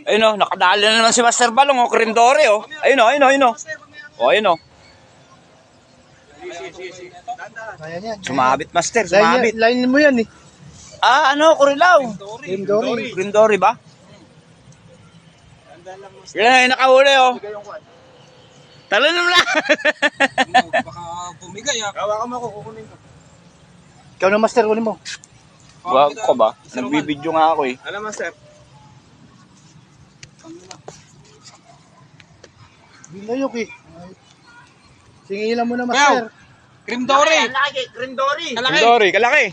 Ayun o, nakadali na naman si Master Balong o, Crindore o. Ayun o, ayun o, ayun o. O, ayun o. Ayan yan. Sumabit, Master, sumabit. Line mo yan eh. Ah, ano, Kurilaw. Crindore. Crindore ba? Yan ay nakahuli o. Talo naman lang. Baka bumigay ah. Hawakan mo ako, kukunin ko. Ikaw na master, kunin mo. Wag ko ba? Nagbibidyo nga ako eh. Alam master. Binayok eh. Singilan mo na master. Crindore. Kalaki, Crindore. Crindore, kalaki.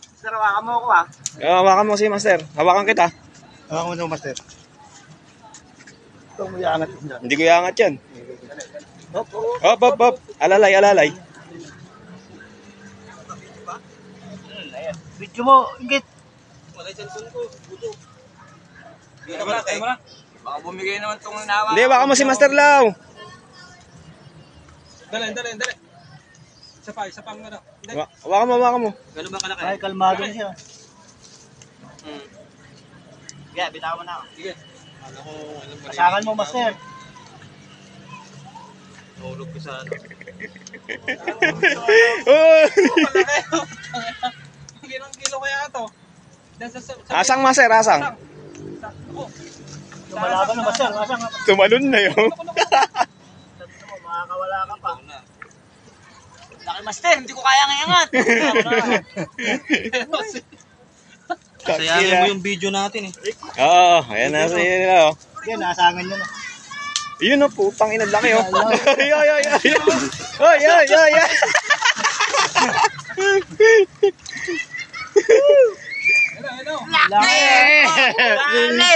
Master, hawakan mo ako ah. Hawakan mo si master. Hawakan kita. Hawakan mo na master. Ito mo iangat dyan. Hindi ko iangat yan. Hop. Alalay, alalay. Video mo, ingit. Baka bumigay naman itong nawa. Hindi, hawakan mo si Master Lau. Dali. Isa pa ang ano. Hawakan mo. Gano'n ba kalaki? Ay, kalmado siya. Yeah, bitawan na ako. Sige. Pasangan mo master. Tulog ko sa ano. Ilang kilo kaya ito? Asang master, asang. Lumalaban na master. Asang nga. Tumalon na yun. Makakawala ka pa. Laki, Master, hindi ko kaya ngayangat. Sayangin mo yung video natin eh. Oo, ayan na sila. Yan, nasangan nyo na. Yun o, putang ina, laki o. Ay. Laki!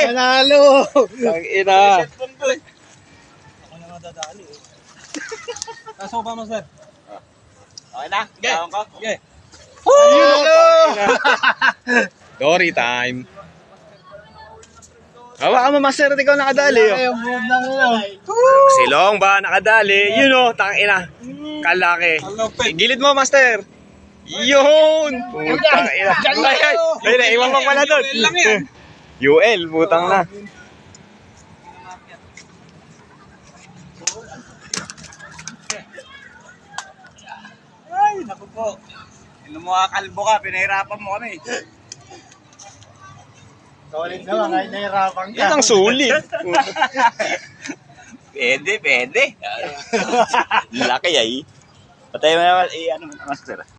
Panalo! Ang ina. Ako na madadali eh. Kaso ba master? Okay na? Okay. Gawin ko? Okay. Dory time. Hawakan mo master, at ikaw nakadali o. Yung move ng ano. Silong ba nakadali? Yun o, tang ina. Kalaki. Gilid mo master. Yun! Putang ina. Ay, iwan mo pala doon. UL, putang na. Ay, naku po. Kalbo ka, pinahirapan mo kami. Solid naman, kahit nahirapan ka. Yan ang sulit. Pwede. Laki ay. Patay mo naman, ano, Master.